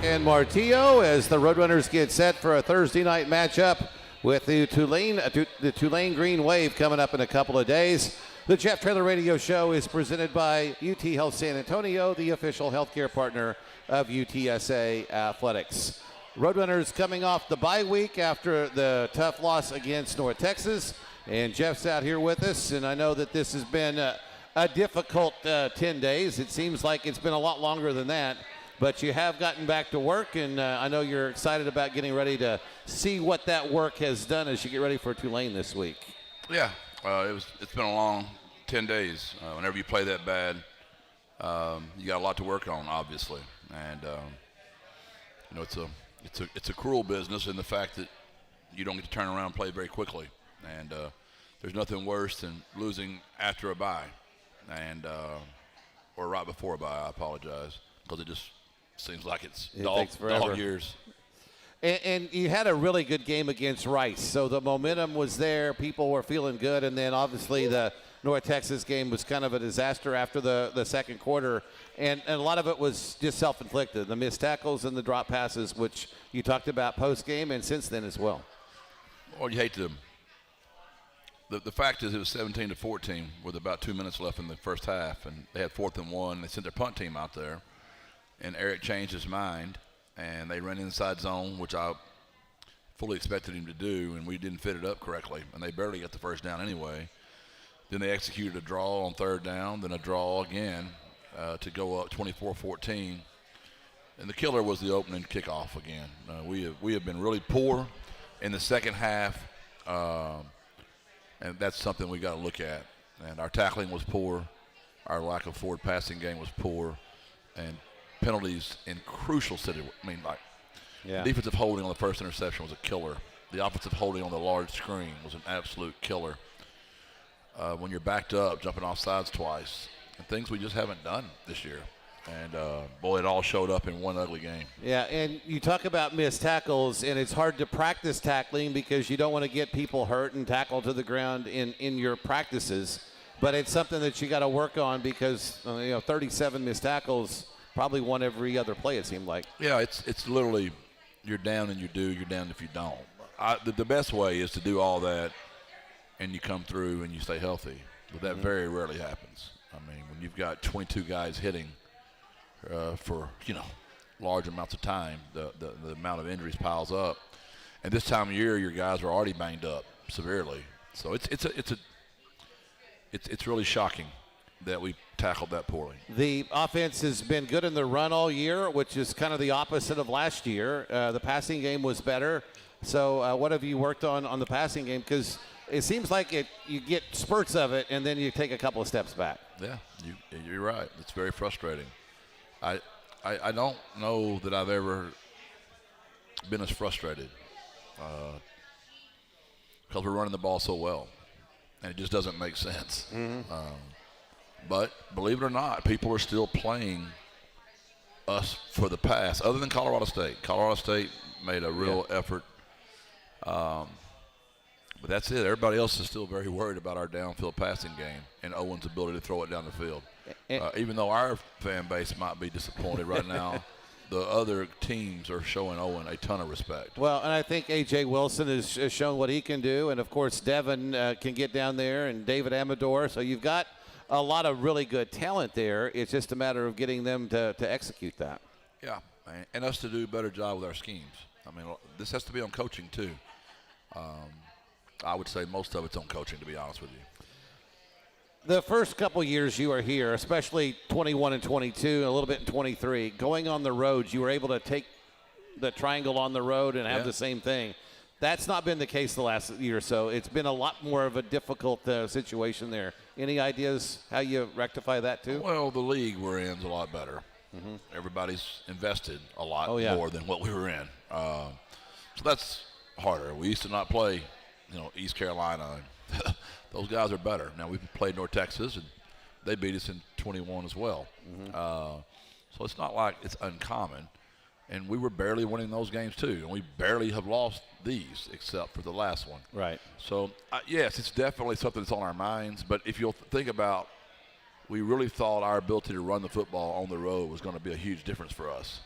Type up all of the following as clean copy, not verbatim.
and Martillo as the Roadrunners get set for a Thursday night matchup with the Tulane Green Wave coming up in a couple of days. The Jeff Traylor Radio Show is presented by UT Health San Antonio, the official healthcare partner of UTSA Athletics. Roadrunners coming off the bye week after the tough loss against North Texas, and Jeff's out here with us, and I know that this has been a difficult 10 days. It seems like it's been a lot longer than that, but you have gotten back to work, and I know you're excited about getting ready to see what that work has done as you get ready for Tulane this week. Yeah, it's been a long 10 days. Whenever you play that bad, you got a lot to work on, obviously, and it's a cruel business in the fact that you don't get to turn around and play very quickly, and there's nothing worse than losing after a bye, and or right before a bye. I apologize, because it just seems like it's dog years. And you had a really good game against Rice, so the momentum was there. People were feeling good, and then obviously the North Texas game was kind of a disaster after the second quarter, and a lot of it was just self-inflicted, the missed tackles and the drop passes, which you talked about post-game and since then as well. Well, you hate to – the fact is it was 17-14 with about 2 minutes left in the first half, and they had 4th and 1. They sent their punt team out there, and Eric changed his mind, and they ran inside zone, which I fully expected him to do, and we didn't fit it up correctly, and they barely got the first down anyway. Then they executed a draw on 3rd down, then a draw again to go up 24-14. And the killer was the opening kickoff again. We have been really poor in the second half, and that's something we got to look at. And our tackling was poor. Our lack of forward passing game was poor. And penalties in crucial situations. Defensive holding on the first interception was a killer. The offensive holding on the large screen was an absolute killer. When you're backed up, jumping off sides twice, and things we just haven't done this year. And, it all showed up in one ugly game. Yeah, and you talk about missed tackles, and it's hard to practice tackling because you don't want to get people hurt and tackle to the ground in your practices. But it's something that you got to work on because, 37 missed tackles, probably one every other play, it seemed like. Yeah, it's literally you're down and you do, you're down if you don't. The best way is to do all that and you come through and you stay healthy. But that very rarely happens. When you've got 22 guys hitting for, large amounts of time, the amount of injuries piles up. And this time of year, your guys are already banged up severely. So it's really shocking that we tackled that poorly. The offense has been good in the run all year, which is kind of the opposite of last year. The passing game was better. So what have you worked on the passing game? Because it seems like you get spurts of it, and then you take a couple of steps back. Yeah, you're right. It's very frustrating. I don't know that I've ever been as frustrated because we're running the ball so well, and it just doesn't make sense. But believe it or not, people are still playing us for the pass, other than Colorado State. Colorado State made a real effort. But that's it. Everybody else is still very worried about our downfield passing game and Owen's ability to throw it down the field. Even though our fan base might be disappointed right now, the other teams are showing Owen a ton of respect. Well, and I think A.J. Wilson has shown what he can do. And, of course, Devin can get down there and David Amador. So you've got a lot of really good talent there. It's just a matter of getting them to execute that. Yeah, and us to do a better job with our schemes. This has to be on coaching too. I would say most of it's on coaching, to be honest with you. The first couple years you were here, especially 21 and 22, and a little bit in 23, going on the road, you were able to take the triangle on the road and have the same thing. That's not been the case the last year or so. It's been a lot more of a difficult situation there. Any ideas how you rectify that too? Well, the league we're in is a lot better. Everybody's invested a lot more than what we were in. So that's harder. We used to not play, East Carolina. Those guys are better. Now, we played North Texas, and they beat us in 21 as well. So it's not like it's uncommon. And we were barely winning those games too, and we barely have lost these except for the last one. Right. So, yes, it's definitely something that's on our minds. But if you'll think about, we really thought our ability to run the football on the road was going to be a huge difference for us.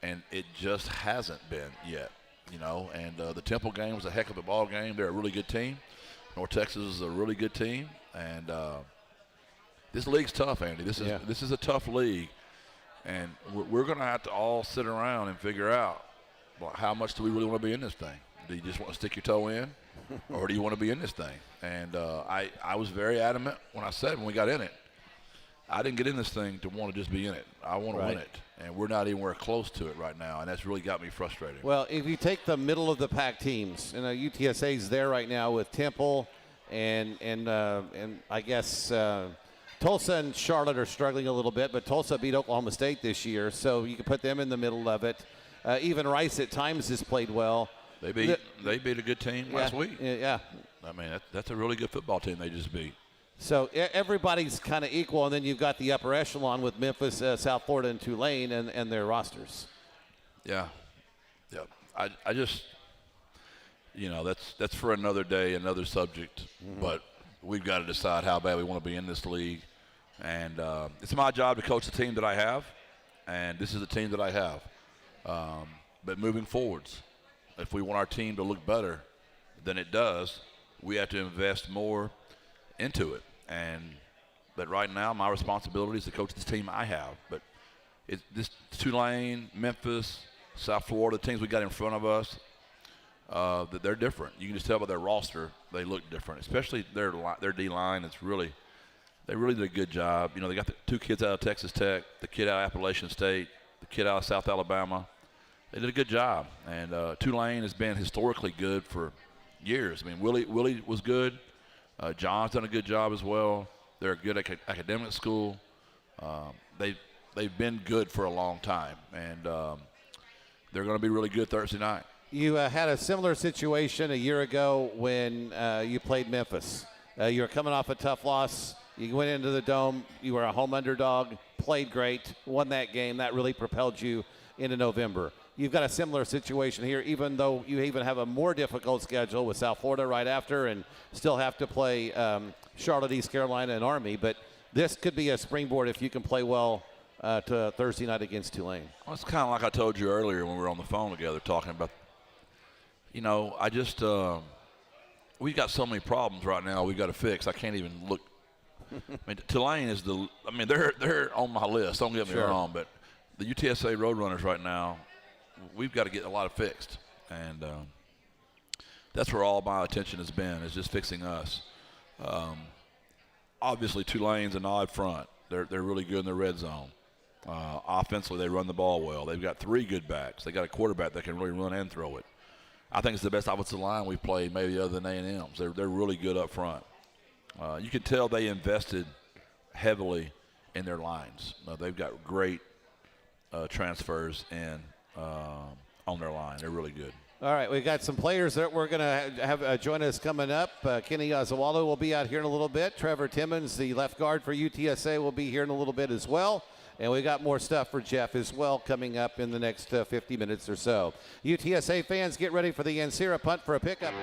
and it just hasn't been yet, And the Temple game was a heck of a ball game. They're a really good team. North Texas is a really good team, and this league's tough, Andy. This is a tough league, and we're going to have to all sit around and figure out, well, how much do we really want to be in this thing? Do you just want to stick your toe in, or do you want to be in this thing? And I was very adamant when we got in it, I didn't get in this thing to want to just be in it. I want to win it, and we're not anywhere close to it right now, and that's really got me frustrated. Well, if you take the middle of the pack teams, UTSA is there right now with Temple, and I guess Tulsa and Charlotte are struggling a little bit, but Tulsa beat Oklahoma State this year, so you can put them in the middle of it. Even Rice at times has played well. They beat a good team last week. Yeah. I mean, that's a really good football team they just beat. So everybody's kind of equal, and then you've got the upper echelon with Memphis, South Florida, and Tulane and their rosters. Yeah. I just, that's for another day, another subject. Mm-hmm. But we've got to decide how bad we want to be in this league. And it's my job to coach the team that I have, and this is the team that I have. But moving forwards, if we want our team to look better than it does, we have to invest more into it. But right now, my responsibility is to coach this team I have. But this Tulane, Memphis, South Florida, the teams we got in front of us, that they're different. You can just tell by their roster they look different, especially their D-line. They really did a good job. They got the two kids out of Texas Tech, the kid out of Appalachian State, the kid out of South Alabama. They did a good job. And Tulane has been historically good for years. I mean, Willie was good. John's done a good job as well. They're a good academic school. They've been good for a long time, and they're going to be really good Thursday night. You had a similar situation a year ago when you played Memphis. You were coming off a tough loss. You went into the Dome. You were a home underdog, played great, won that game. That really propelled you into November. You've got a similar situation here, even though you even have a more difficult schedule with South Florida right after and still have to play Charlotte, East Carolina, and Army. But this could be a springboard if you can play well to Thursday night against Tulane. Well, it's kind of like I told you earlier when we were on the phone together talking about, I just we've got so many problems right now we've got to fix. I can't even look. I mean, Tulane is they're on my list. Don't get me wrong, but the UTSA Roadrunners right now, we've got to get a lot of fixed, and that's where all my attention has been, is just fixing us. Obviously, Tulane's an odd front. They're really good in the red zone. Offensively, they run the ball well. They've got three good backs. They got a quarterback that can really run and throw it. I think it's the best offensive line we've played, maybe other than A&M's. They're really good up front. You can tell they invested heavily in their lines. They've got great transfers in on their line. They're really good. All right, we've got some players that we're going to have join us coming up. Kenny Azawalu will be out here in a little bit. Trevor Timmons, the left guard for UTSA, will be here in a little bit as well. And we got more stuff for Jeff as well coming up in the next 50 minutes or so. UTSA fans, get ready for the Ansira punt for a pickup.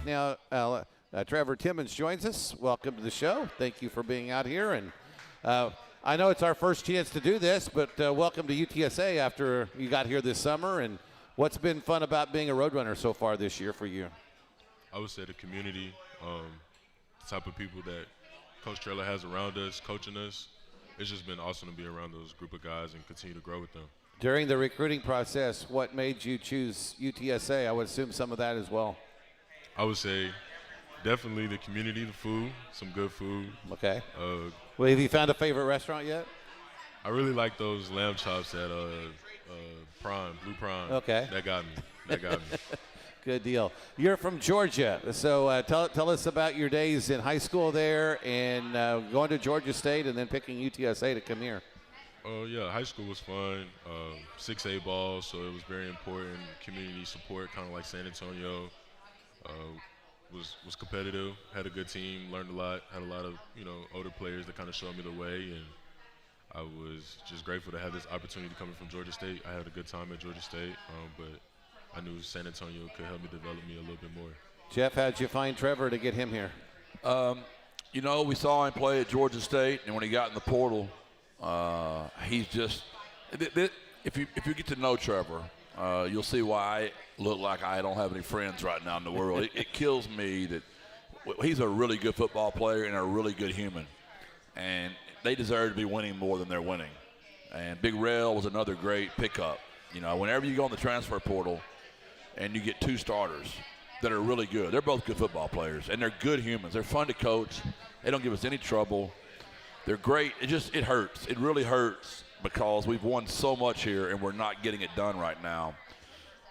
now. Trevor Timmons joins us. Welcome to the show. Thank you for being out here. And I know it's our first chance to do this, but welcome to UTSA after you got here this summer. And what's been fun about being a Roadrunner so far this year for you? I would say the community, the type of people that Coach Traylor has around us, coaching us. It's just been awesome to be around those group of guys and continue to grow with them. During the recruiting process, what made you choose UTSA? I would assume some of that as well. I would say definitely the community, the food, some good food. Okay. Well, have you found a favorite restaurant yet? I really like those lamb chops at Prime, Blue Prime. Okay. That got me. Good deal. You're from Georgia, so tell us about your days in high school there and going to Georgia State and then picking UTSA to come here. Oh, yeah, high school was fun. 6A ball, so it was very important. Community support, kind of like San Antonio. Was competitive, had a good team, learned a lot, had a lot of older players that kind of showed me the way, and I was just grateful to have this opportunity coming from Georgia State. I had a good time at Georgia State, but I knew San Antonio could help me develop me a little bit more. Jeff, how'd you find Trevor to get him here? We saw him play at Georgia State, and when he got in the portal, he's just if you get to know Trevor, you'll see why I look like I don't have any friends right now in the world. It kills me that he's a really good football player and a really good human, and they deserve to be winning more than they're winning. And Big Rail was another great pickup. Whenever you go in the transfer portal and you get two starters that are really good, they're both good football players, and they're good humans. They're fun to coach. They don't give us any trouble. They're great. It hurts. It really hurts because we've won so much here and we're not getting it done right now.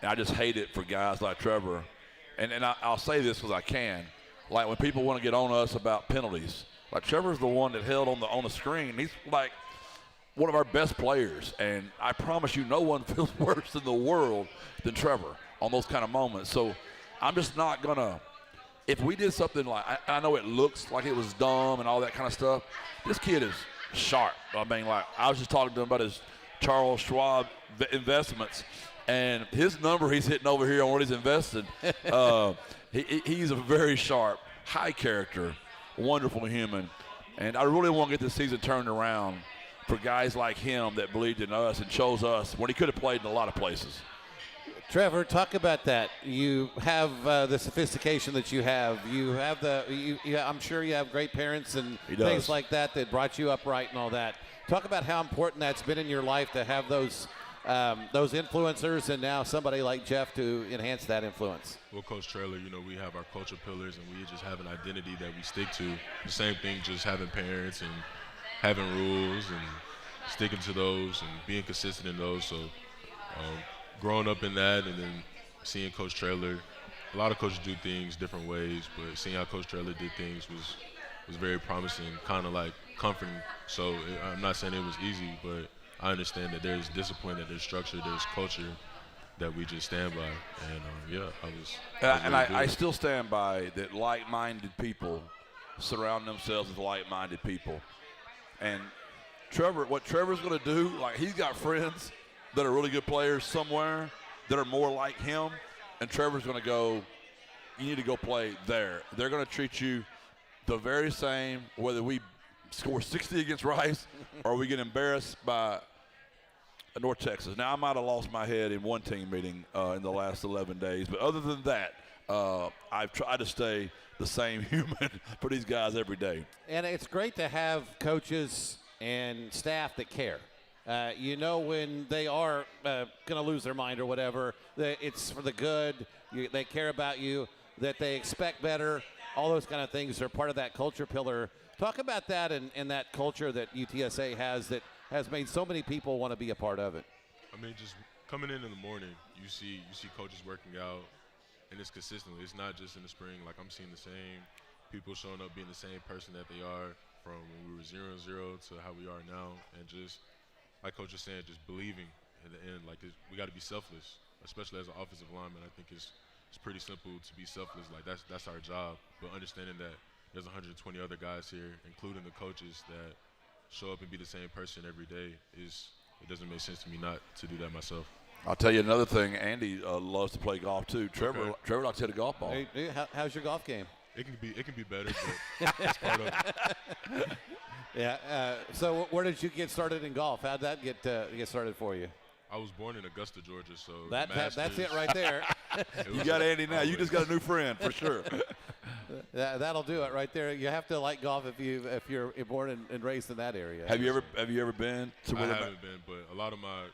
And I just hate it for guys like Trevor. And I'll say this because I can. Like when people want to get on us about penalties, like Trevor's the one that held on the screen. He's like one of our best players. And I promise you no one feels worse in the world than Trevor on those kind of moments. So I'm just not going to – if we did something like – I know it looks like it was dumb and all that kind of stuff. This kid is sharp. I mean, like I was just talking to him about his Charles Schwab investments, and his number he's hitting over here on what he's invested. He's a very sharp, high character, wonderful human, and I really want to get this season turned around for guys like him that believed in us and chose us when he could have played in a lot of places. Trevor, talk about that. You have the sophistication that you have. You have I'm sure you have great parents and things like that brought you up right and all that. Talk about how important that's been in your life to have those influencers and now somebody like Jeff to enhance that influence. Well, Coach Traylor, we have our culture pillars and we just have an identity that we stick to. The same thing, just having parents and having rules and sticking to those and being consistent in those. So growing up in that and then seeing Coach Traylor, a lot of coaches do things different ways, but seeing how Coach Traylor did things was very promising, kind of like comforting. So I'm not saying it was easy, but I understand that there's discipline, that there's structure, there's culture that we just stand by. And, I still stand by that like-minded people surround themselves with like-minded people. And what Trevor's going to do, like he's got friends that are really good players somewhere that are more like him, and Trevor's going to go, you need to go play there. They're going to treat you the very same whether we score 60 against Rice or we get embarrassed by North Texas. Now, I might have lost my head in one team meeting in the last 11 days, but other than that, I've tried to stay the same human for these guys every day. And it's great to have coaches and staff that care. When they are going to lose their mind or whatever, it's for the good. They care about you, that they expect better. All those kind of things are part of that culture pillar. Talk about that and that culture that UTSA has that has made so many people want to be a part of it. I mean, just coming in the morning, you see coaches working out, and it's consistently. It's not just in the spring. Like I'm seeing the same people showing up being the same person that they are from when we were 0-0 to how we are now, and just like Coach was saying, just believing at the end. Like we got to be selfless, especially as an offensive lineman. I think it's pretty simple to be selfless. Like that's our job. But understanding that there's 120 other guys here, including the coaches, that show up and be the same person every day it doesn't make sense to me not to do that myself. I'll tell you another thing. Andy loves to play golf too. Trevor likes to hit a golf ball. Hey, how's your golf game? It can be better, but it's part of it. Yeah. So where did you get started in golf? How'd that get started for you? I was born in Augusta, Georgia, so That's it right there. You got Andy now. You just got a new friend for sure. That'll do it right there. You have to like golf if you're born and raised in that area. Have you ever been to? I haven't been, but a lot of my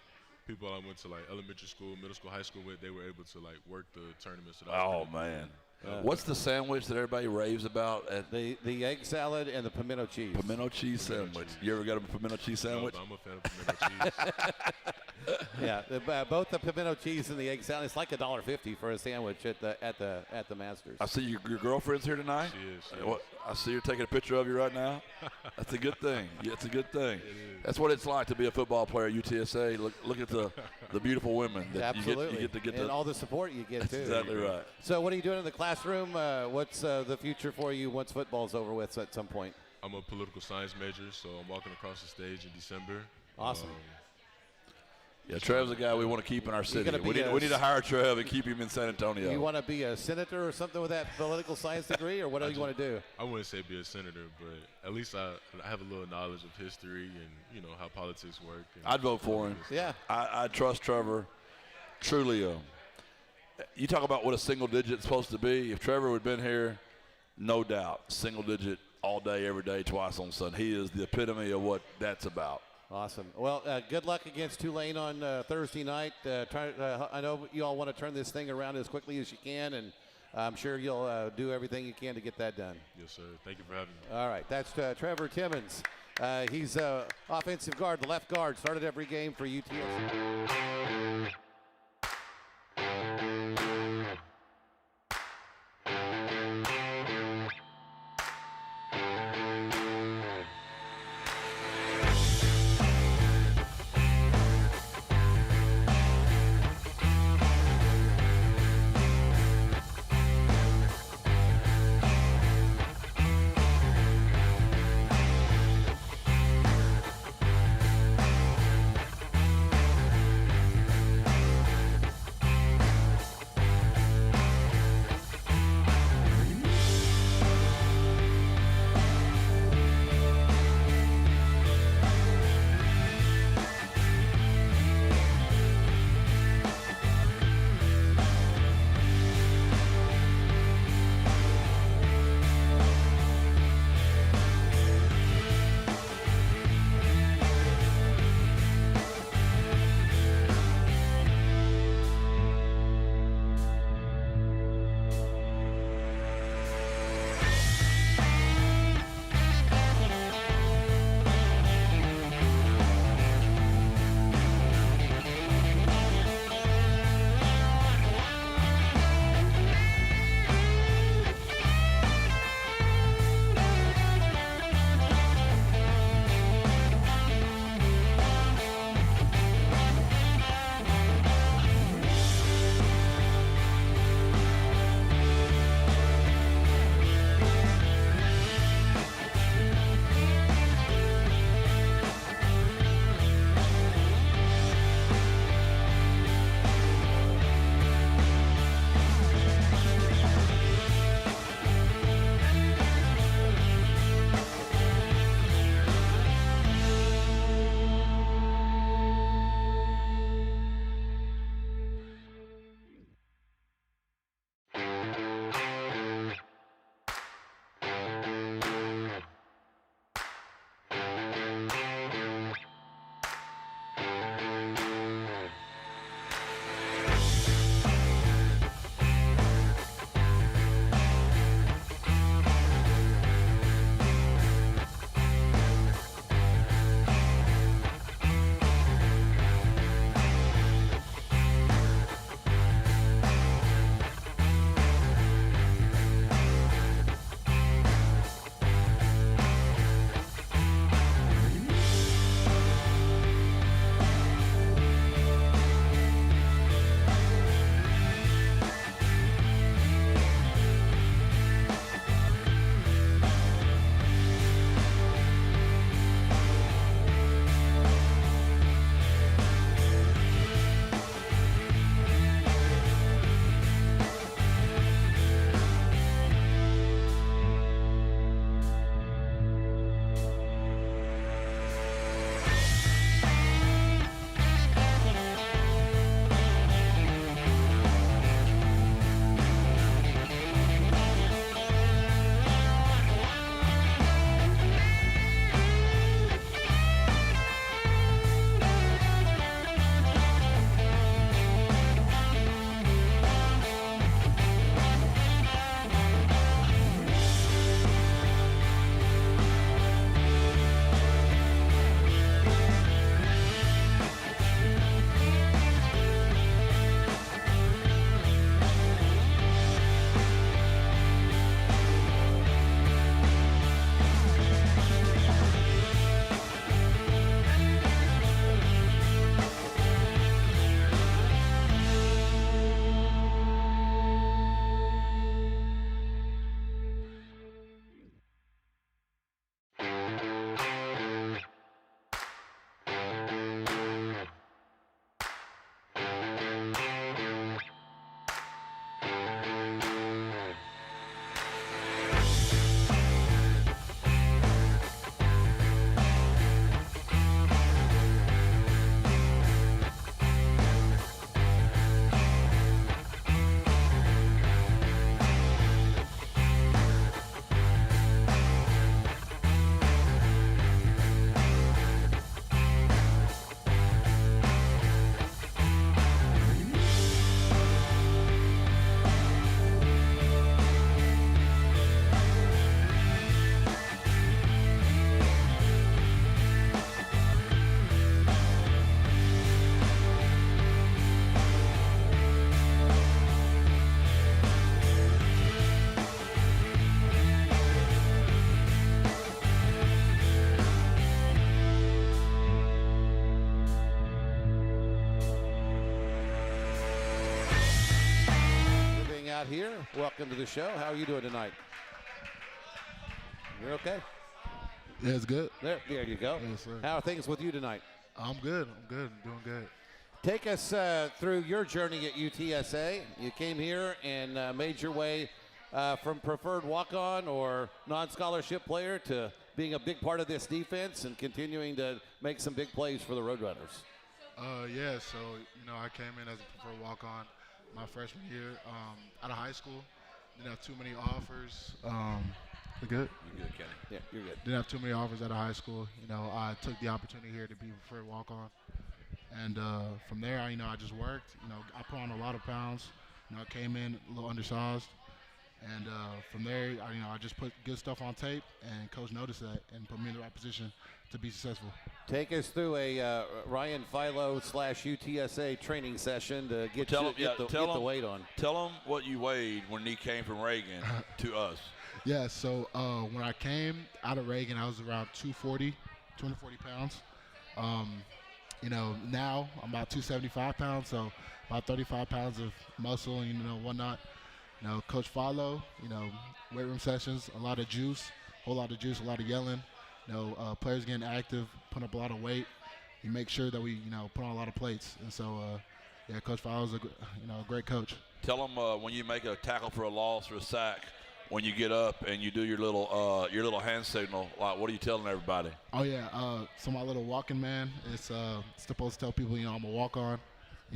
people I went to like elementary school, middle school, high school with, they were able to like work the tournaments. That I was man. What's the sandwich that everybody raves about? The egg salad and the pimento cheese. Pimento cheese sandwich. You ever got a pimento cheese sandwich? No, I'm a fan of pimento cheese. Yeah, both the pimento cheese and the egg salad. It's like $1.50 for a sandwich at the Masters. I see your girlfriend's here tonight. She is. I see her taking a picture of you right now. That's a good thing. Yeah, it's a good thing. That's what it's like to be a football player at UTSA. Look at the beautiful women that Absolutely. you get to get and all the support you get too. Exactly right. So what are you doing in the classroom? What's the future for you once football's over with at some point? I'm a political science major, so I'm walking across the stage in December. Awesome. Yeah, Trev's a guy we want to keep in our city. We need to hire Trev and keep him in San Antonio. You want to be a senator or something with that political science degree, or what do you want to do? I wouldn't say be a senator, but at least I have a little knowledge of history and how politics work. I'd vote for him. Yeah. I trust Trevor. Truly. You talk about what a single digit is supposed to be. If Trevor would have been here, no doubt, single digit all day, every day, twice on Sunday. He is the epitome of what that's about. Awesome. Well, good luck against Tulane on Thursday night. I know you all want to turn this thing around as quickly as you can, and I'm sure you'll do everything you can to get that done. Yes, sir. Thank you for having me. All right. That's Trevor Timmons. He's offensive guard, the left guard, started every game for UTSA. here. Welcome to the show. How are you doing tonight? You're okay? Yeah, it's good. There you go. Yes, sir. How are things with you tonight? I'm good. I'm doing good. Take us through your journey at UTSA. You came here and made your way from preferred walk-on or non-scholarship player to being a big part of this defense and continuing to make some big plays for the Roadrunners. Yeah, so, I came in as a preferred walk-on my freshman year out of high school. Didn't have too many offers. You good? You're good, Kenny. Yeah, you're good. Didn't have too many offers out of high school. I took the opportunity here to be a preferred walk-on. And from there, I just worked. I put on a lot of pounds. I came in a little undersized. And from there, I just put good stuff on tape, and coach noticed that and put me in the right position to be successful. Take us through a Ryan Philo / UTSA training session to get the weight on. Tell him what you weighed when he came from Reagan to us. Yeah, so when I came out of Reagan, I was around 240 pounds. Now I'm about 275 pounds, so about 35 pounds of muscle and, whatnot. Coach Philo, weight room sessions, a lot of juice, a lot of yelling. Players getting active, putting up a lot of weight. You make sure that we, put on a lot of plates. And so, Coach Philo's a great coach. Tell them when you make a tackle for a loss or a sack, when you get up and you do your little hand signal, like what are you telling everybody? Oh yeah, so my little walking man is supposed to tell people, I'm a walk-on.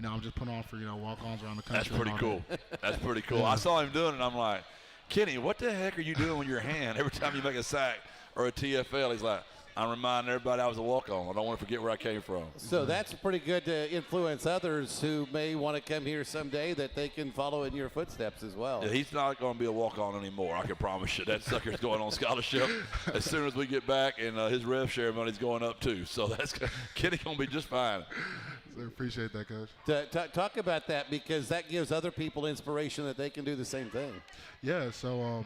I'm just putting on for, walk-ons around the country. That's pretty cool. That's pretty cool. Yeah. I saw him doing it, and I'm like, Kenny, what the heck are you doing with your hand every time you make a sack or a TFL? He's like, I'm reminding everybody I was a walk-on. I don't want to forget where I came from. So that's pretty good to influence others who may want to come here someday that they can follow in your footsteps as well. Yeah, he's not going to be a walk-on anymore, I can promise you. That sucker's going on scholarship as soon as we get back, and his rev share money's going up too. So Kenny's going to be just fine. So appreciate that, Coach. Talk about that, because that gives other people inspiration that they can do the same thing. Yeah, so,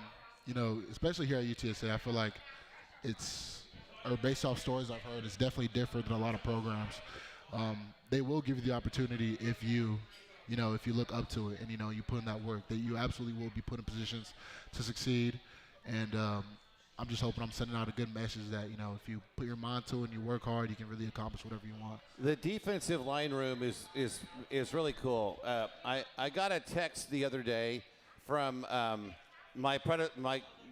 especially here at UTSA, I feel like based off stories I've heard, it's definitely different than a lot of programs. They will give you the opportunity if you look up to it and, you put in that work, that you absolutely will be put in positions to succeed. And I'm just hoping I'm sending out a good message that, if you put your mind to it and you work hard, you can really accomplish whatever you want. The defensive line room is really cool. I got a text the other day from my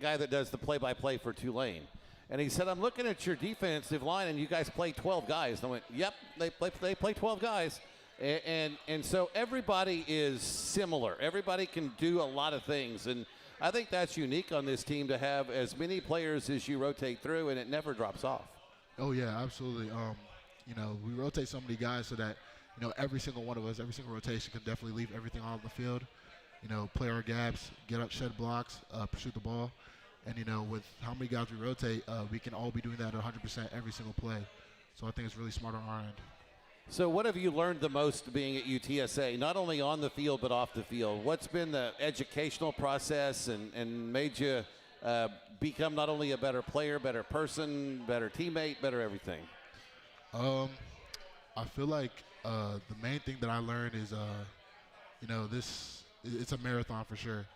guy that does the play-by-play for Tulane. And he said, I'm looking at your defensive line, and you guys play 12 guys. And I went, yep, they play 12 guys. And so everybody is similar. Everybody can do a lot of things. And I think that's unique on this team, to have as many players as you rotate through, and it never drops off. Oh, yeah, absolutely. We rotate so many guys so that, every single one of us, every single rotation can definitely leave everything on the field. Play our gaps, get up, shed blocks, pursue the ball. And, with how many guys we rotate, we can all be doing that 100% every single play. So I think it's really smart on our end. So what have you learned the most being at UTSA, not only on the field but off the field? What's been the educational process and made you become not only a better player, better person, better teammate, better everything? I feel like the main thing that I learned is, it's a marathon for sure.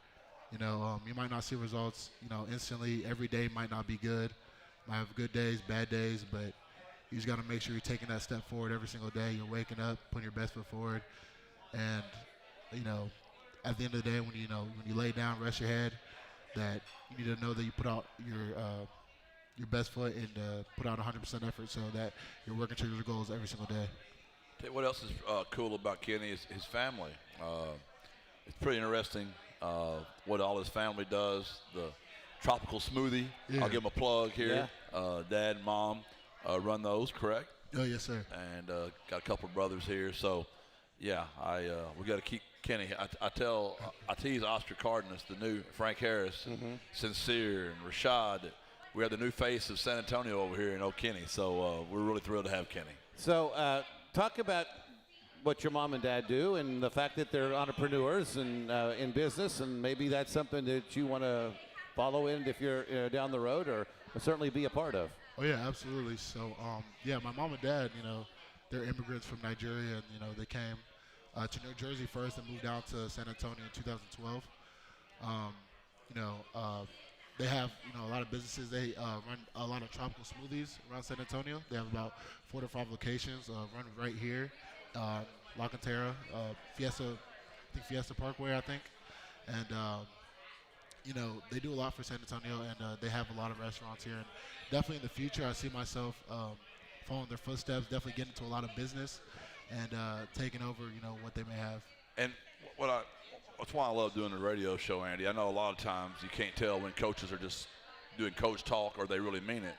You might not see results, instantly. Every day might not be good. Might have good days, bad days, but you just got to make sure you're taking that step forward every single day. You're waking up, putting your best foot forward. And, at the end of the day, when you lay down, rest your head, that you need to know that you put out your best foot and put out 100% effort so that you're working towards your goals every single day. What else is cool about Kenny is his family. It's pretty interesting what all his family does. The tropical smoothie. Yeah. I'll give him a plug here. Yeah. Dad and mom run those, correct? Oh, yes, sir. And got a couple of brothers here. So, yeah, we got to keep Kenny. I tease Oscar Cardenas, the new Frank Harris, Sincere, and Rashad. We have the new face of San Antonio over here in Kenny. So we're really thrilled to have Kenny. So talk about what your mom and dad do and the fact that they're entrepreneurs and in business, and maybe that's something that you want to follow in if you're down the road, or certainly be a part of. Oh, yeah, absolutely. So, my mom and dad, they're immigrants from Nigeria, and, they came to New Jersey first and moved down to San Antonio in 2012. Um, you know, they have a lot of businesses. They run a lot of tropical smoothies around San Antonio. They have about 4 to 5 locations. Run right here, La Cantera, Fiesta, I think Fiesta Parkway, I think, and they do a lot for San Antonio, and they have a lot of restaurants here. And definitely in the future, I see myself following their footsteps. Definitely getting into a lot of business and taking over, what they may have. And that's why I love doing the radio show, Andy. I know a lot of times you can't tell when coaches are just doing coach talk or they really mean it.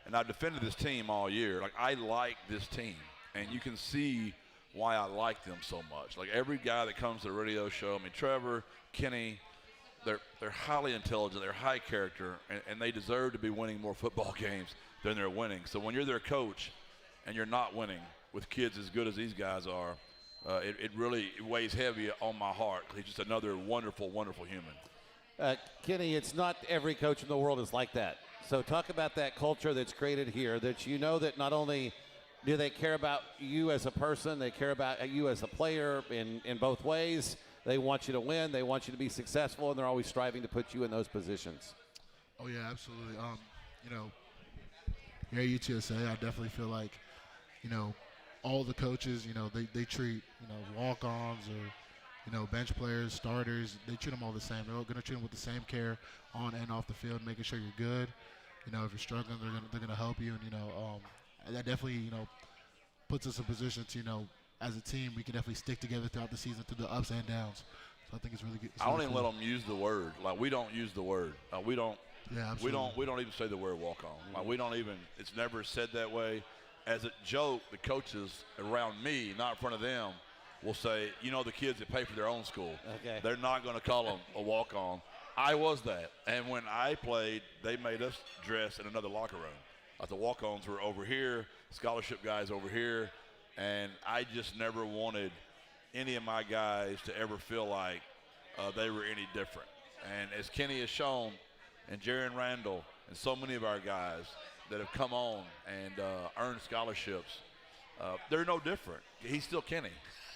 And I've defended this team all year. Like, I like this team, and you can see why I like them so much. Like, every guy that comes to the radio show, Trevor, Kenny, they're highly intelligent, they're high character, and they deserve to be winning more football games than they're winning. So when you're their coach and you're not winning with kids as good as these guys are, it really weighs heavy on my heart. He's just another wonderful, wonderful human. Kenny, it's not every coach in the world is like that. So talk about that culture that's created here, that that not only do they care about you as a person, they care about you as a player in both ways. They want you to win, they want you to be successful, and they're always striving to put you in those positions. Oh, yeah, absolutely. Here at UTSA, I definitely feel like, all the coaches, they treat, walk-ons or, bench players, starters, they treat them all the same. They're all going to treat them with the same care on and off the field, making sure you're good. If you're struggling, they're gonna help you, and that definitely, puts us in position to, as a team, we can definitely stick together throughout the season through the ups and downs. So I think it's really good. I don't even let them use the word. Like, we don't use the word. We don't. Yeah, absolutely. We don't even say the word walk on. Like, we don't even. It's never said that way. As a joke, the coaches around me, not in front of them, will say, the kids that pay for their own school. Okay. They're not going to call them a walk on. I was that, and when I played, they made us dress in another locker room. Like, the walk-ons were over here, scholarship guys over here. And I just never wanted any of my guys to ever feel like they were any different. And as Kenny has shown, and Jaron Randall, and so many of our guys that have come on and earned scholarships, they're no different. He's still Kenny.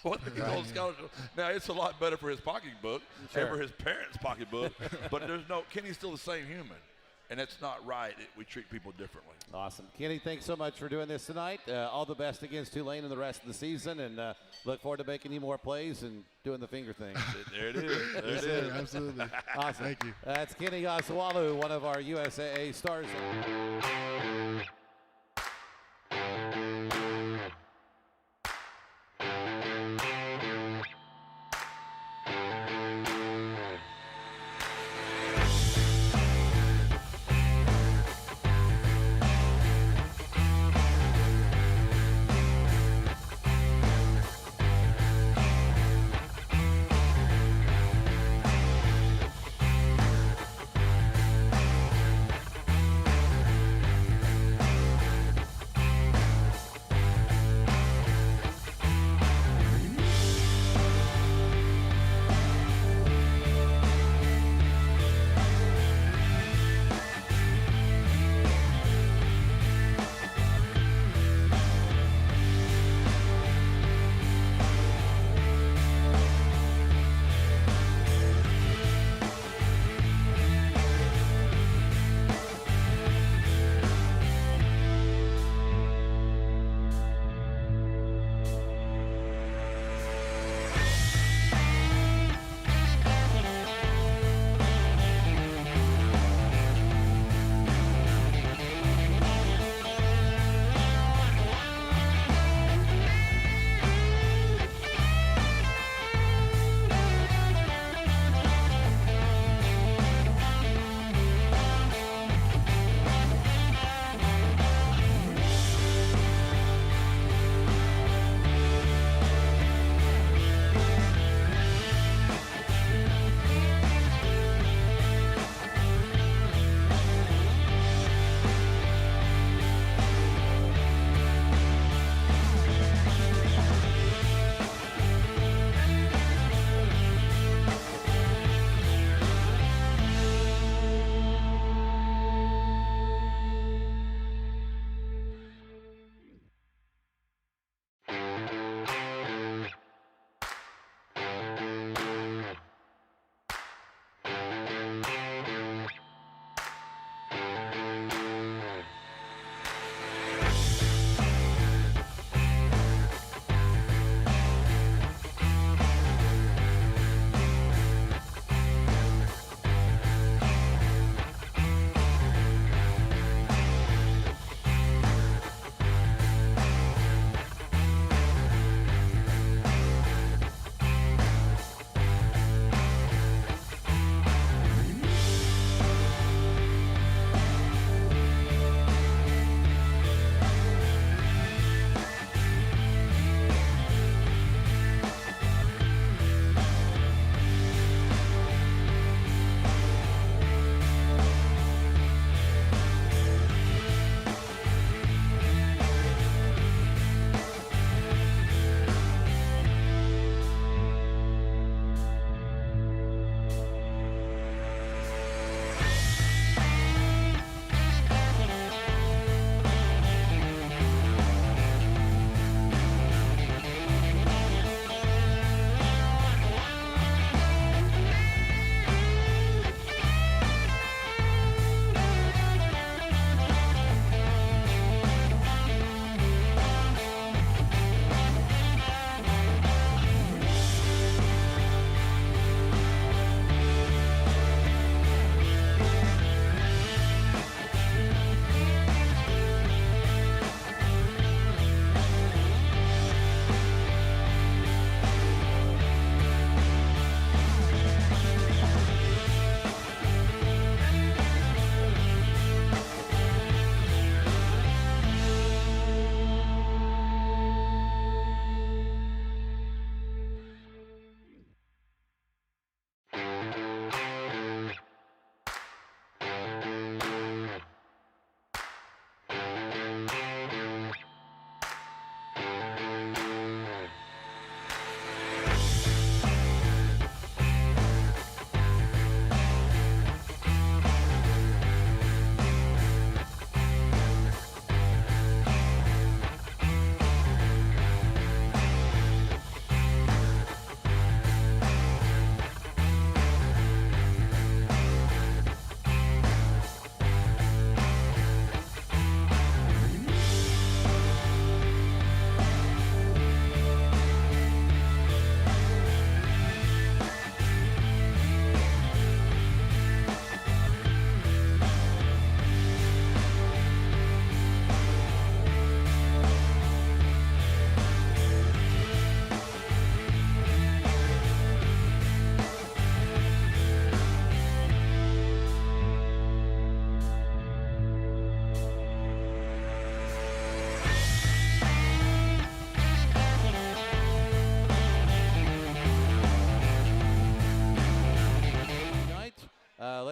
Scholarship. Now, it's a lot better for his pocketbook and for his parents' pocketbook, but Kenny's still the same human. And it's not right. We treat people differently. Awesome. Kenny, thanks so much for doing this tonight. All the best against Tulane in the rest of the season, and look forward to making you more plays and doing the finger thing. There it is. There it is. Absolutely. Awesome. Thank you. That's Kenny Oswalu, one of our USAA stars.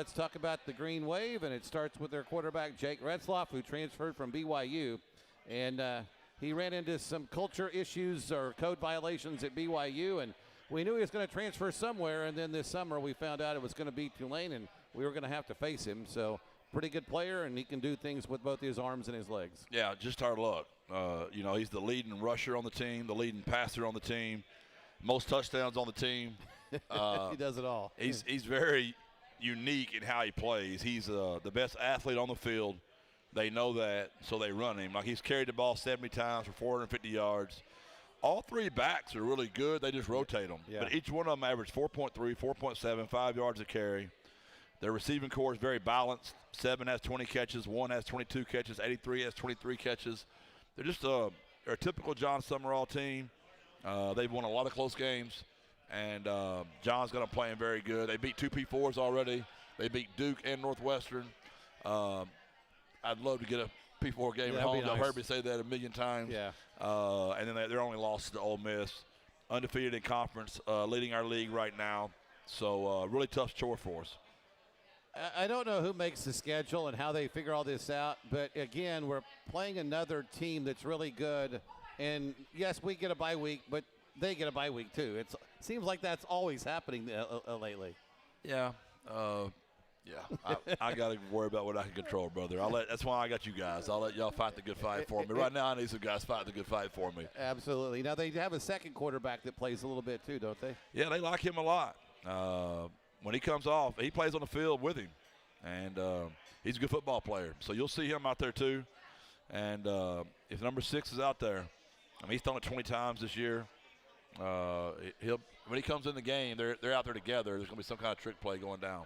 let's talk about the Green Wave, and it starts with their quarterback, Jake Retzloff, who transferred from BYU. And he ran into some culture issues or code violations at BYU, and we knew he was going to transfer somewhere, and then this summer we found out it was going to be Tulane, and we were going to have to face him. So pretty good player, and he can do things with both his arms and his legs. Yeah, just our luck. He's the leading rusher on the team, the leading passer on the team, most touchdowns on the team. He does it all. He's very unique in how he plays. He's the best athlete on the field. They know that, so they run him. Like, he's carried the ball 70 times for 450 yards. All three backs are really good. They just rotate them. Yeah. But each one of them averaged 4.3, 4.7, 5 yards a carry. Their receiving core is very balanced. 7 has 20 catches. 1 has 22 catches. 83 has 23 catches. They're just they're a typical John Summerall team. They've won a lot of close games. And John's going to play him very good. They beat 2 P4s already. They beat Duke and Northwestern. I'd love to get a P4 game at home. Nice. I've heard me say that a million times. Yeah. And then their only loss to Ole Miss. Undefeated in conference, leading our league right now. So really tough chore for us. I don't know who makes the schedule and how they figure all this out, but again, we're playing another team that's really good. And yes, we get a bye week, but they get a bye week too. It seems like that's always happening lately. Yeah. I got to worry about what I can control, brother. That's why I got you guys. I'll let y'all fight the good fight for me. Right now, I need some guys fighting the good fight for me. Absolutely. Now, they have a second quarterback that plays a little bit too, don't they? Yeah, they like him a lot. When he comes off, he plays on the field with him. And he's a good football player. So you'll see him out there too. And if number 6 is out there, he's thrown it 20 times this year. When he comes in the game, they're out there together. There's going to be some kind of trick play going down.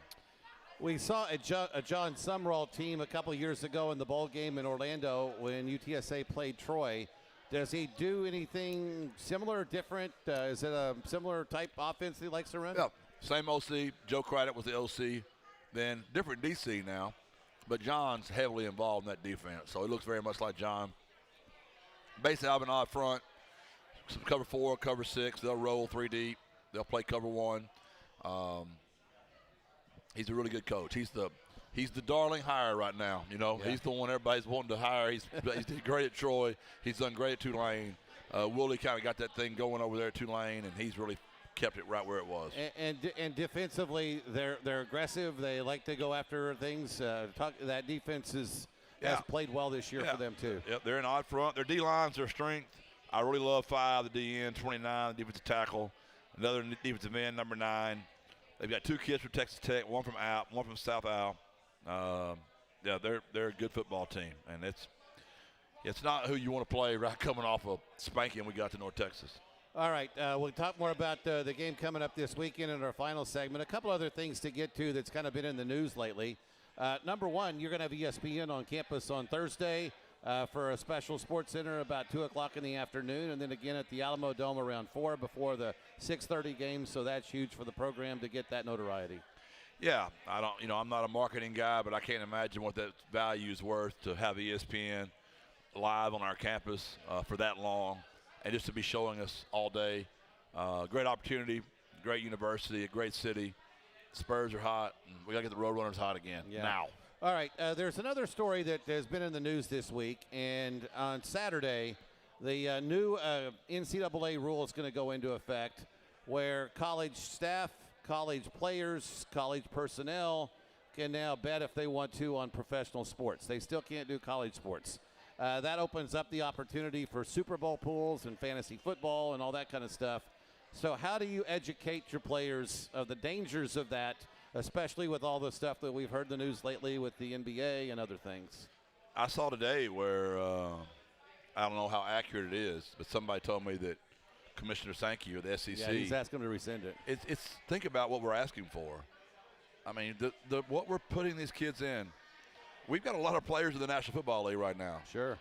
We saw a John Summerall team a couple years ago in the bowl game in Orlando when UTSA played Troy. Does he do anything similar or different? Is it a similar type offense he likes to run? Yeah, same OC. Joe Craddock was the OC. Then different DC now. But John's heavily involved in that defense, so it looks very much like John. Basically, I've been out front. Some cover 4, cover 6. They'll roll 3 deep. They'll play cover 1. He's a really good coach. He's the darling hire right now. Yeah. He's the one everybody's wanting to hire. He's great at Troy. He's done great at Tulane. Willie kind of got that thing going over there at Tulane, and he's really kept it right where it was. And defensively, they're aggressive. They like to go after things. That defense has played well this year for them too. Yep, they're in odd front. Their D-line's their strength. I really love 5, the DN, 29, the defensive tackle, another defensive end, number 9. They've got 2 kids from Texas Tech, 1 from App, 1 from South Al. They're a good football team, and it's not who you want to play right coming off a spanking we got to North Texas. All right, we'll talk more about the game coming up this weekend in our final segment. A couple other things to get to that's kind of been in the news lately. Number 1, you're going to have ESPN on campus on Thursday for a special sports center about 2 o'clock in the afternoon, and then again at the Alamo Dome around 4 before the 6:30 game, so that's huge for the program to get that notoriety. Yeah, I'm not a marketing guy, but I can't imagine what that value is worth to have ESPN live on our campus for that long and just to be showing us all day. Great opportunity, great university, a great city. Spurs are hot, and we got to get the Roadrunners hot again now. All right, there's another story that has been in the news this week, and on Saturday, the new NCAA rule is going to go into effect where college staff, college players, college personnel can now bet if they want to on professional sports. They still can't do college sports. That opens up the opportunity for Super Bowl pools and fantasy football and all that kind of stuff. So how do you educate your players of the dangers of that, especially with all the stuff that we've heard in the news lately with the NBA and other things? I saw today where I don't know how accurate it is, but somebody told me that Commissioner Sankey or the SEC. Yeah, he's asking them to rescind it. It's think about what we're asking for. I mean, what we're putting these kids in. We've got a lot of players in the National Football League right now. Sure.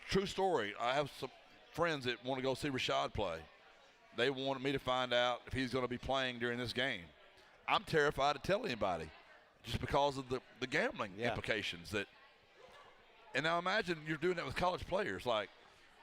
True story. I have some friends that want to go see Rashad play. They wanted me to find out if he's going to be playing during this game. I'm terrified to tell anybody just because of the gambling implications. And now imagine you're doing that with college players. Like,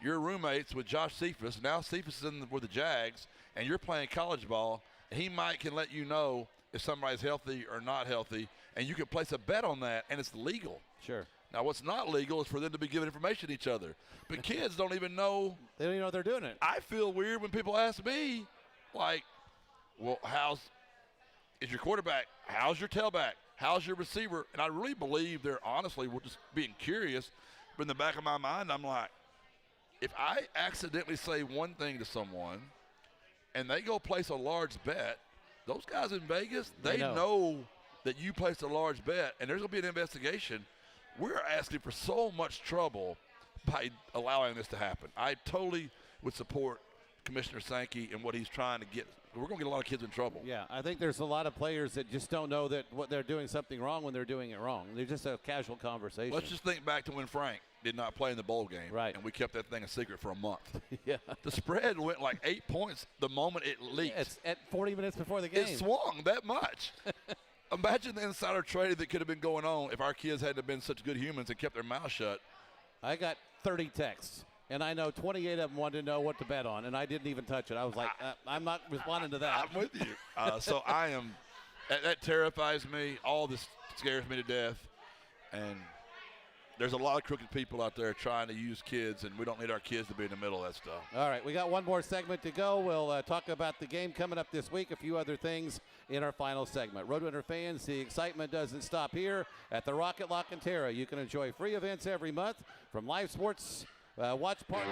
you're roommates with Josh Cephas. Now Cephas is with the Jags, and you're playing college ball, and he can let you know if somebody's healthy or not healthy, and you can place a bet on that, and it's legal. Sure. Now, what's not legal is for them to be giving information to each other. But kids don't even know. They don't even know they're doing it. I feel weird when people ask me, like, well, is your quarterback? How's your tailback? How's your receiver? And I really believe they're honestly just being curious. But in the back of my mind, I'm like, if I accidentally say one thing to someone and they go place a large bet, those guys in Vegas, they know that you placed a large bet, and there's going to be an investigation. We're asking for so much trouble by allowing this to happen. I totally would support Commissioner Sankey and what he's trying to get. We're going to get a lot of kids in trouble. Yeah, I think there's a lot of players that just don't know that what they're doing something wrong when they're doing it wrong. They're just a casual conversation. Let's just think back to when Frank did not play in the bowl game. Right. And we kept that thing a secret for a month. Yeah. The spread went like 8 points the moment it leaked. It's at 40 minutes before the game. It swung that much. Imagine the insider trading that could have been going on if our kids hadn't been such good humans and kept their mouth shut. I got 30 texts, and I know 28 of them wanted to know what to bet on, and I didn't even touch it. I was like, I'm not responding to that. I'm with you. So I am – that terrifies me. All this scares me to death. And there's a lot of crooked people out there trying to use kids, and we don't need our kids to be in the middle of that stuff. All right, we got one more segment to go. We'll talk about the game coming up this week, a few other things in our final segment. Roadrunner fans, the excitement doesn't stop here at the Rocket Lock and Terra. You can enjoy free events every month from live sports, watch party.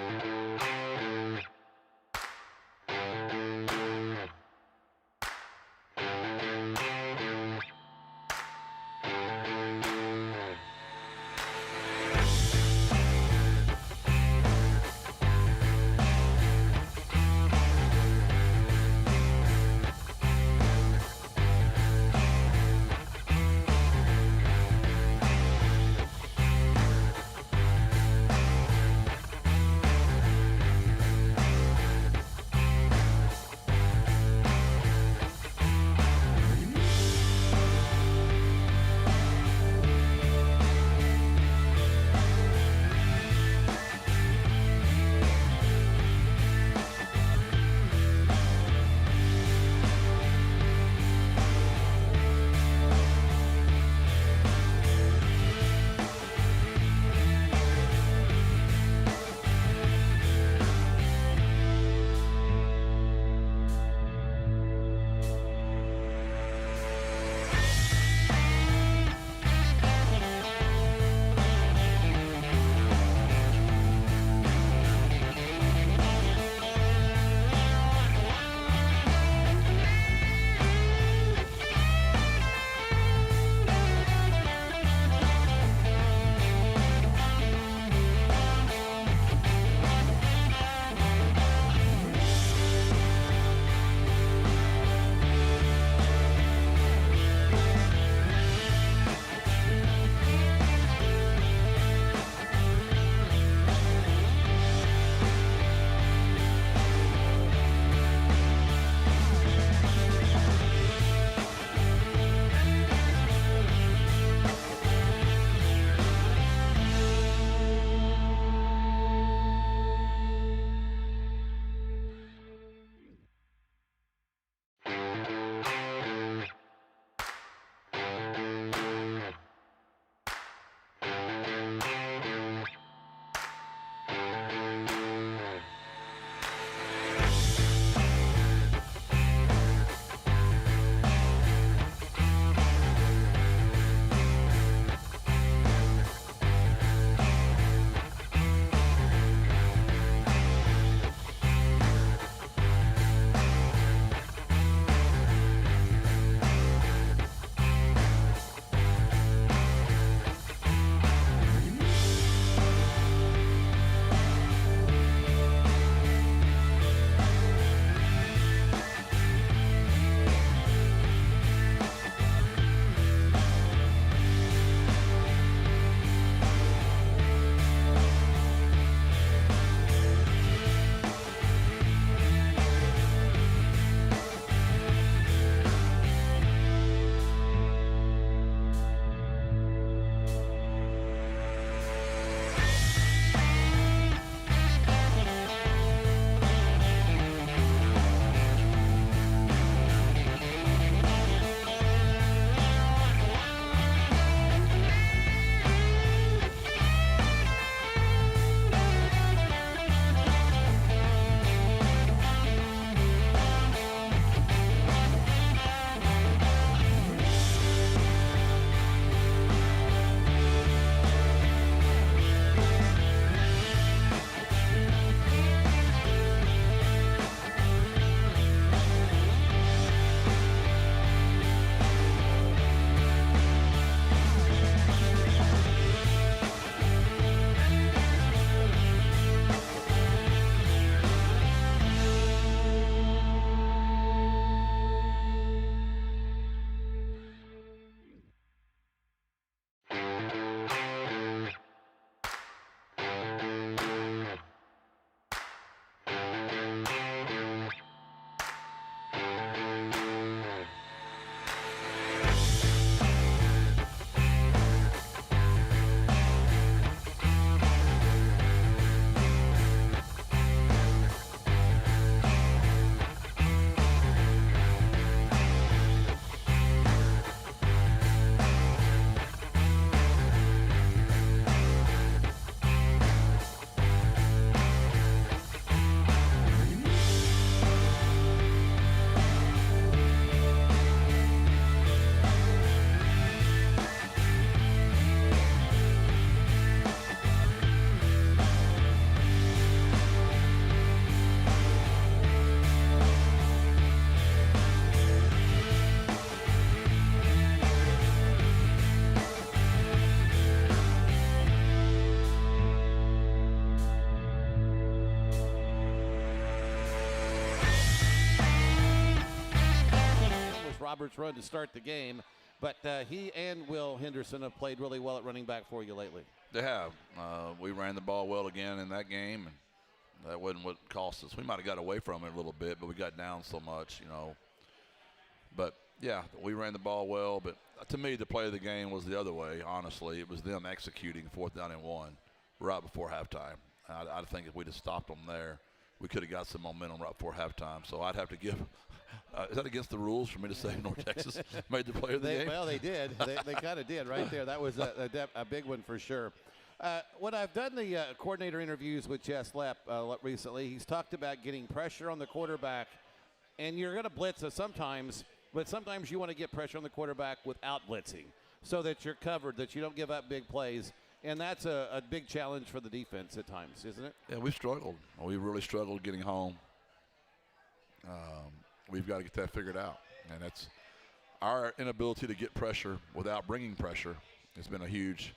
Chris Roberts' run to start the game. But he and Will Henderson have played really well at running back for you lately. They have. We ran the ball well again in that game, and that wasn't what cost us. We might have got away from it a little bit, but we got down so much, But, yeah, we ran the ball well. But to me, the play of the game was the other way, honestly. It was them executing 4th down and 1 right before halftime. I think if we'd have stopped them there, we could have got some momentum right before halftime. So I'd have to give is that against the rules for me to say North Texas made the play of the game? Well, they did. They kind of did right there. That was a big one for sure. When I've done the coordinator interviews with Jess Lepp recently, he's talked about getting pressure on the quarterback, and you're going to blitz sometimes, but sometimes you want to get pressure on the quarterback without blitzing so that you're covered, that you don't give up big plays. And that's a big challenge for the defense at times, isn't it? Yeah, we've struggled. We really struggled getting home. We've got to get that figured out. And that's our inability to get pressure without bringing pressure has been a huge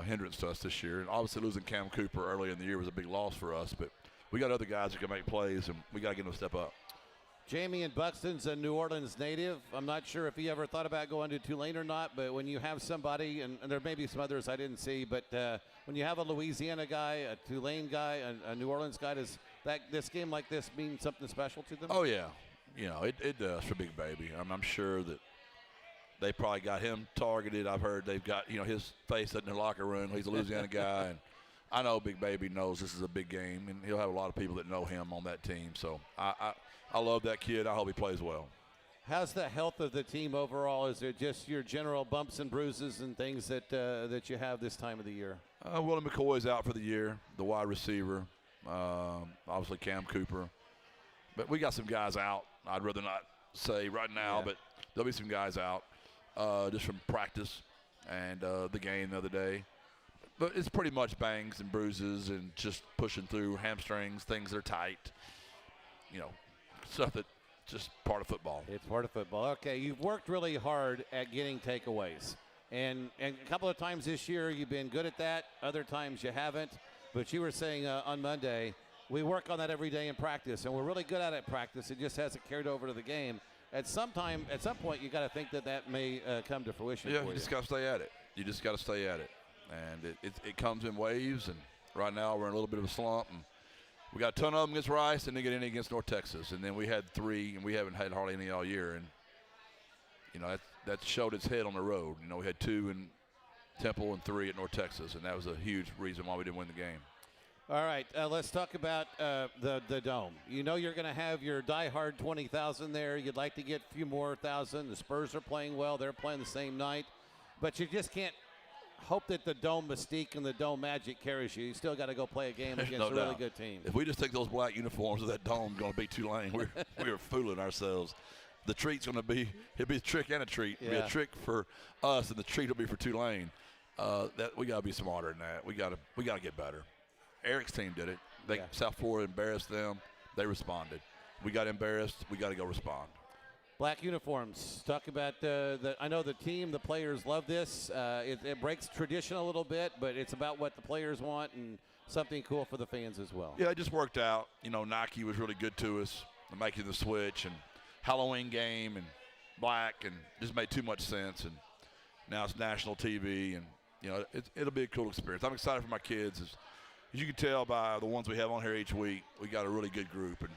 hindrance to us this year. And obviously losing Cam Cooper early in the year was a big loss for us. But we got other guys who can make plays, and we got to get them to step up. Jamie Buxton's a New Orleans native. I'm not sure if he ever thought about going to Tulane or not, but when you have somebody, and there may be some others I didn't see, but when you have a Louisiana guy, a Tulane guy, a New Orleans guy, does this game like this mean something special to them? Oh, yeah. It does for Big Baby. I'm sure that they probably got him targeted. I've heard they've got, his face in the locker room. He's a Louisiana guy, and I know Big Baby knows this is a big game, and he'll have a lot of people that know him on that team. So I love that kid. I hope he plays well. How's the health of the team overall? Is it just your general bumps and bruises and things that you have this time of the year? Willie McCoy's out for the year, the wide receiver. Obviously Cam Cooper. But we got some guys out. I'd rather not say right now, but there'll be some guys out just from practice and the game the other day. But it's pretty much bangs and bruises and just pushing through hamstrings, things that are tight, stuff that just part of football. It's part of football. Okay, you've worked really hard at getting takeaways. And a couple of times this year you've been good at that. Other times you haven't. But you were saying on Monday, we work on that every day in practice, and we're really good at it in practice. It just hasn't carried over to the game. At some point, you got to think that may come to fruition. Yeah, for you just got to stay at it. You just got to stay at it. And it comes in waves, and right now we're in a little bit of a slump. And we got a ton of them against Rice, and then get any against North Texas. And then we had 3, and we haven't had hardly any all year. And, that showed its head on the road. We had 2 in Temple and 3 at North Texas, and that was a huge reason why we didn't win the game. All right, let's talk about the Dome. You're going to have your diehard 20,000 there. You'd like to get a few more thousand. The Spurs are playing well. They're playing the same night. But you just can't hope that the Dome mystique and the Dome magic carries you. You still got to go play a game against a really good team. If we just take those black uniforms of that Dome, going to beat Tulane, we're fooling ourselves. The treat's going to be – it'll be a trick and a treat. It'll be a trick for us, and the treat will be for Tulane. That we got to be smarter than that. We got to get better. Eric's team did it. South Florida embarrassed them. They responded. We got embarrassed. We got to go respond. Black uniforms. Talk about I know the team, the players love this. It breaks tradition a little bit, but it's about what the players want and something cool for the fans as well. Yeah, it just worked out. Nike was really good to us, making the switch, and Halloween game and black, and just made too much sense. And now it's national TV, and it'll be a cool experience. I'm excited for my kids. As you can tell by the ones we have on here each week, we got a really good group, and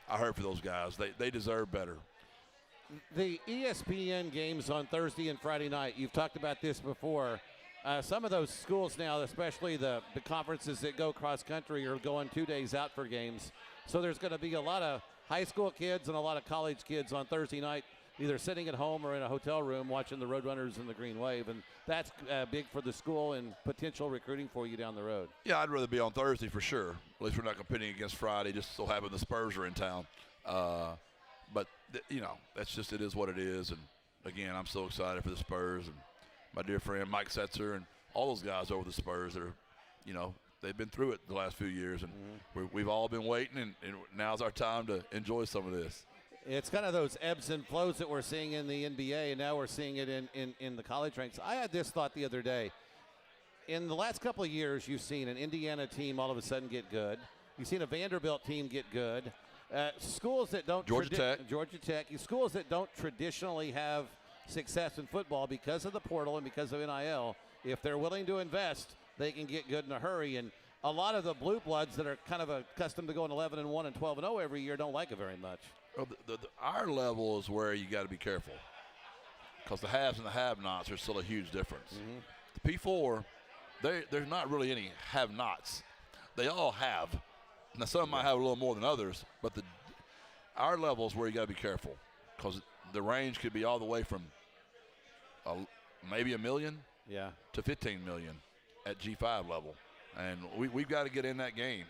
I heard for those guys. They deserve better. The ESPN games on Thursday and Friday night, you've talked about this before. Some of those schools now, especially the conferences that go cross-country, are going 2 days out for games. So there's going to be a lot of high school kids and a lot of college kids on Thursday night, either sitting at home or in a hotel room watching the Roadrunners and the Green Wave. And that's big for the school and potential recruiting for you down the road. Yeah, I'd rather be on Thursday for sure. At least we're not competing against Friday. Just so happen the Spurs are in town. But, that's just it is what it is. And, again, I'm so excited for the Spurs and my dear friend Mike Setzer and all those guys over the Spurs that are, they've been through it the last few years. And we've all been waiting, and now's our time to enjoy some of this. It's kind of those ebbs and flows that we're seeing in the NBA, and now we're seeing it in the college ranks. I had this thought the other day. In the last couple of years, you've seen an Indiana team all of a sudden get good. You've seen a Vanderbilt team get good. schools that don't Georgia Tech, schools that don't traditionally have success in football because of the portal and because of NIL, if they're willing to invest, they can get good in a hurry. And a lot of the blue bloods that are kind of accustomed to going 11-1 and 12-0 every year don't like it very much. Well, our level is where you got to be careful because the haves and the have-nots are still a huge difference. Mm-hmm. The P4, there's not really any have-nots. They all have. Now, some might have a little more than others, but our level is where you got to be careful because the range could be all the way from maybe $1 million to $15 million at G5 level. And we've got to get in that game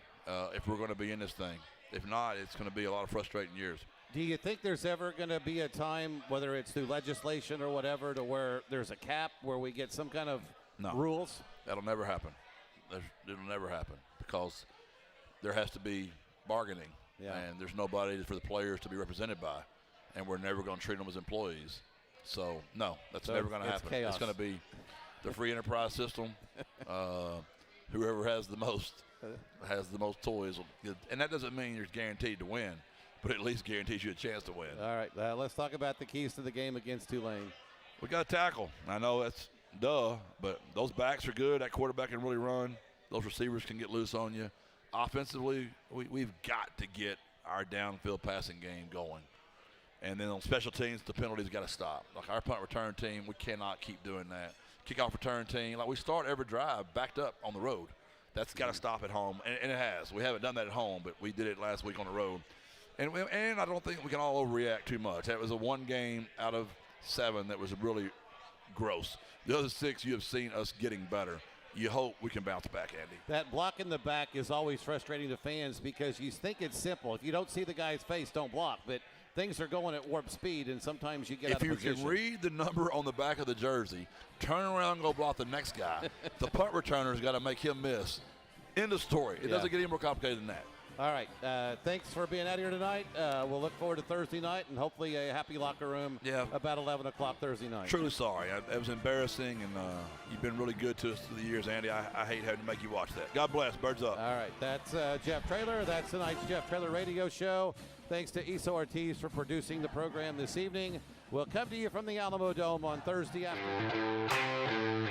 if we're going to be in this thing. If not, it's going to be a lot of frustrating years. Do you think there's ever going to be a time, whether it's through legislation or whatever, to where there's a cap where we get some kind of rules? That'll never happen. It'll never happen because there has to be bargaining, and there's nobody for the players to be represented by, and we're never going to treat them as employees. So, no, that's never going to happen. Chaos. It's going to be the free enterprise system. Whoever has the most toys. And that doesn't mean you're guaranteed to win, but at least guarantees you a chance to win. All right, let's talk about the keys to the game against Tulane. We got to tackle. I know that's but those backs are good. That quarterback can really run. Those receivers can get loose on you. Offensively, we've got to get our downfield passing game going. And then on special teams, the penalties got to stop. Like our punt return team, we cannot keep doing that. Kickoff return team, like we start every drive backed up on the road. That's got to stop at home, and it has. We haven't done that at home, but we did it last week on the road. And I don't think we can all overreact too much. That was a one game out of 7 that was really gross. The other 6 you have seen us getting better. You hope we can bounce back, Andy. That block in the back is always frustrating to fans because you think it's simple. If you don't see the guy's face, don't block. But things are going at warp speed, and sometimes you get out of position. If you can read the number on the back of the jersey, turn around and go block the next guy, the punt returner's got to make him miss. End of story. It doesn't get any more complicated than that. All right. Thanks for being out here tonight. We'll look forward to Thursday night and hopefully a happy locker room about 11 o'clock Thursday night. Truly sorry. It was embarrassing, and you've been really good to us through the years, Andy. I hate having to make you watch that. God bless. Birds up. All right. That's Jeff Traylor. That's tonight's Jeff Traylor Radio Show. Thanks to Isa Ortiz for producing the program this evening. We'll come to you from the Alamo Dome on Thursday afternoon.